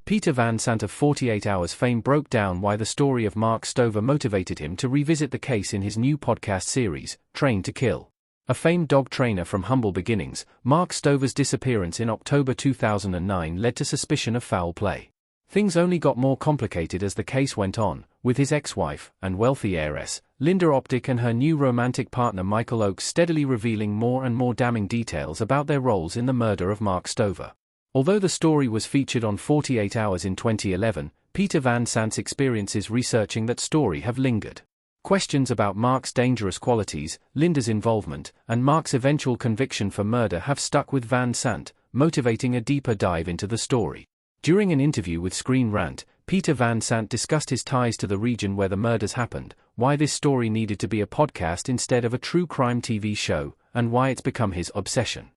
Peter Van Sant of 48 Hours fame broke down why the story of Mark Stover motivated him to revisit the case in his new podcast series, Train to Kill. A famed dog trainer from humble beginnings, Mark Stover's disappearance in October 2009 led to suspicion of foul play. Things only got more complicated as the case went on, with his ex-wife and wealthy heiress, Linda Optic, and her new romantic partner Michael Oakes steadily revealing more and more damning details about their roles in the murder of Mark Stover. Although the story was featured on 48 Hours in 2011, Peter Van Sant's experiences researching that story have lingered. Questions about Mark's dangerous qualities, Linda's involvement, and Mark's eventual conviction for murder have stuck with Van Sant, motivating a deeper dive into the story. During an interview with Screen Rant, Peter Van Sant discussed his ties to the region where the murders happened, why this story needed to be a podcast instead of a true crime TV show, and why it's become his obsession.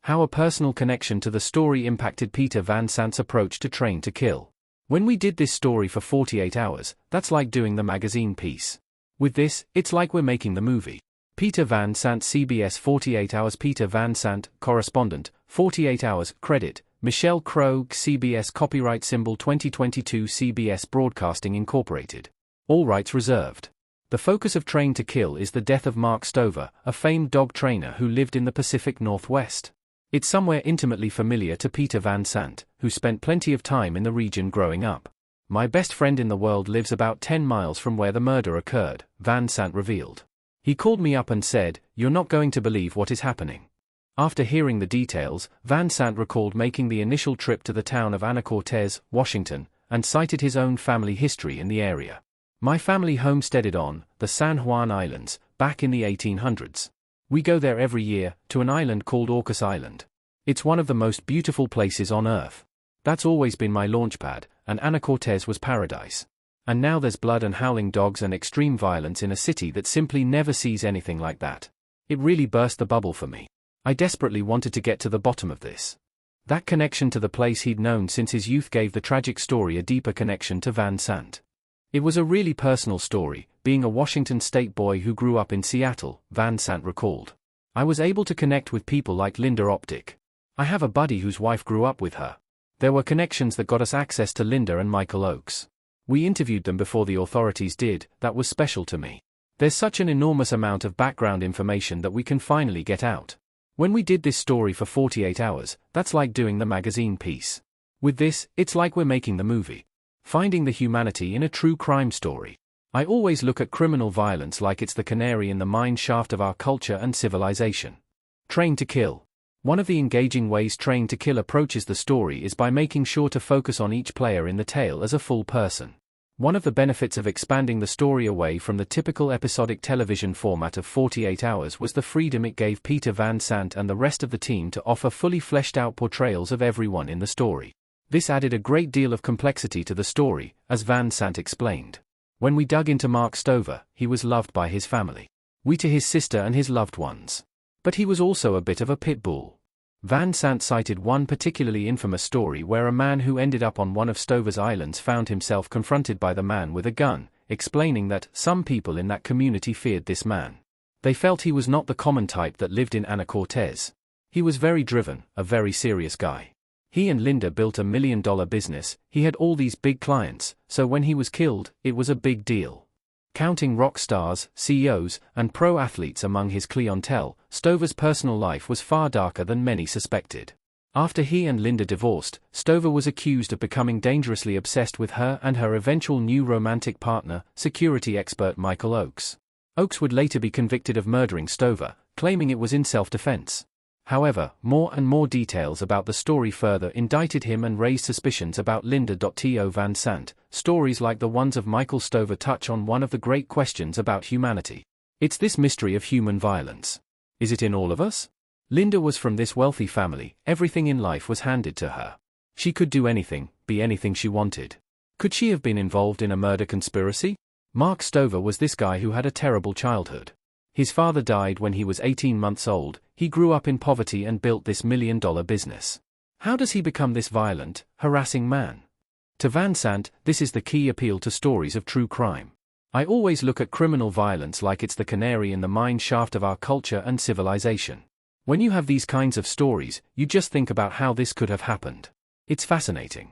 How a personal connection to the story impacted Peter Van Sant's approach to Train to Kill. When we did this story for 48 Hours, that's like doing the magazine piece. With this, it's like we're making the movie. Peter Van Sant, CBS 48 Hours. Peter Van Sant, correspondent, 48 Hours. Credit, Michelle Crow, CBS. Copyright symbol 2022 CBS Broadcasting Incorporated. All rights reserved. The focus of Train to Kill is the death of Mark Stover, a famed dog trainer who lived in the Pacific Northwest. It's somewhere intimately familiar to Peter Van Sant, who spent plenty of time in the region growing up. My best friend in the world lives about 10 miles from where the murder occurred, Van Sant revealed. He called me up and said, "You're not going to believe what is happening." After hearing the details, Van Sant recalled making the initial trip to the town of Anacortes, Washington, and cited his own family history in the area. "My family homesteaded on the San Juan Islands, back in the 1800s. We go there every year, to an island called Orcas Island. It's one of the most beautiful places on Earth. That's always been my launchpad, and Anacortes was paradise. And now there's blood and howling dogs and extreme violence in a city that simply never sees anything like that. It really burst the bubble for me. I desperately wanted to get to the bottom of this." That connection to the place he'd known since his youth gave the tragic story a deeper connection to Van Sant. "It was a really personal story, being a Washington State boy who grew up in Seattle," Van Sant recalled. "I was able to connect with people like Linda Optic. I have a buddy whose wife grew up with her. There were connections that got us access to Linda and Michael Oakes. We interviewed them before the authorities did. That was special to me. There's such an enormous amount of background information that we can finally get out. When we did this story for 48 Hours, that's like doing the magazine piece. With this, it's like we're making the movie. Finding the humanity in a true crime story. I always look at criminal violence like it's the canary in the mine shaft of our culture and civilization. Train to Kill. One of the engaging ways Train to Kill approaches the story is by making sure to focus on each player in the tale as a full person. One of the benefits of expanding the story away from the typical episodic television format of 48 Hours was the freedom it gave Peter Van Sant and the rest of the team to offer fully fleshed out portrayals of everyone in the story. This added a great deal of complexity to the story, as Van Sant explained. "When we dug into Mark Stover, he was loved by his family. We to his sister and his loved ones. But he was also a bit of a pit bull." Van Sant cited one particularly infamous story where a man who ended up on one of Stover's islands found himself confronted by the man with a gun, explaining that some people in that community feared this man. They felt he was not the common type that lived in Anacortes. He was very driven, a very serious guy. He and Linda built $1 million business, he had all these big clients, so when he was killed, it was a big deal. Counting rock stars, CEOs, and pro athletes among his clientele, Stover's personal life was far darker than many suspected. After he and Linda divorced, Stover was accused of becoming dangerously obsessed with her and her eventual new romantic partner, security expert Michael Oakes. Oakes would later be convicted of murdering Stover, claiming it was in self-defense. However, more and more details about the story further indicted him and raised suspicions about Linda. To Van Sant, stories like the ones of Michael Stover touch on one of the great questions about humanity. It's this mystery of human violence. Is it in all of us? Linda was from this wealthy family, everything in life was handed to her. She could do anything, be anything she wanted. Could she have been involved in a murder conspiracy? Mark Stover was this guy who had a terrible childhood. His father died when he was 18 months old, he grew up in poverty and built this $1 million business. How does he become this violent, harassing man? To Van Sant, this is the key appeal to stories of true crime. I always look at criminal violence like it's the canary in the mine shaft of our culture and civilization. When you have these kinds of stories, you just think about how this could have happened. It's fascinating.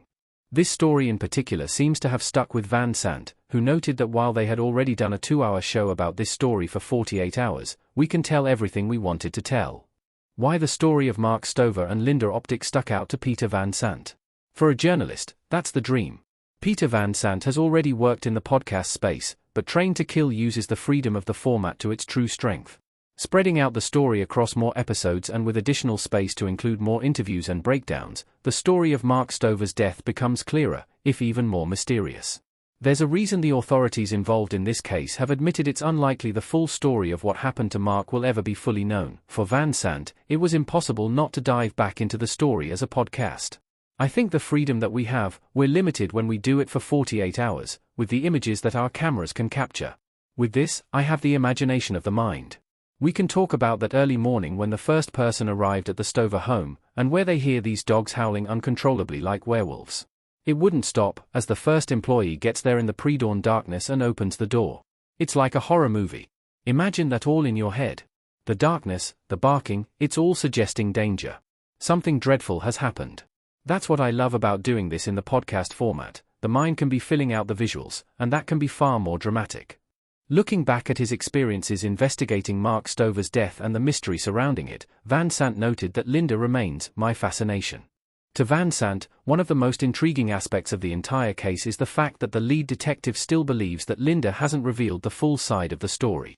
This story in particular seems to have stuck with Sant, who noted that while they had already done a 2-hour show about this story for 48 hours, we can tell everything we wanted to tell. Why the story of Mark Stover and Linda Optic stuck out to Peter Van Sant. For a journalist, that's the dream. Peter Van Sant has already worked in the podcast space, but Train to Kill uses the freedom of the format to its true strength. Spreading out the story across more episodes and with additional space to include more interviews and breakdowns, the story of Mark Stover's death becomes clearer, if even more mysterious. There's a reason the authorities involved in this case have admitted it's unlikely the full story of what happened to Mark will ever be fully known. For Van Sant, it was impossible not to dive back into the story as a podcast. I think the freedom that we have, we're limited when we do it for 48 hours, with the images that our cameras can capture. With this, I have the imagination of the mind. We can talk about that early morning when the first person arrived at the Stover home, and where they hear these dogs howling uncontrollably like werewolves. It wouldn't stop, as the first employee gets there in the pre-dawn darkness and opens the door. It's like a horror movie. Imagine that all in your head. The darkness, the barking, it's all suggesting danger. Something dreadful has happened. That's what I love about doing this in the podcast format. The mind can be filling out the visuals, and that can be far more dramatic. Looking back at his experiences investigating Mark Stover's death and the mystery surrounding it, Van Sant noted that Linda remains my fascination. To Van Sant, one of the most intriguing aspects of the entire case is the fact that the lead detective still believes that Linda hasn't revealed the full side of the story.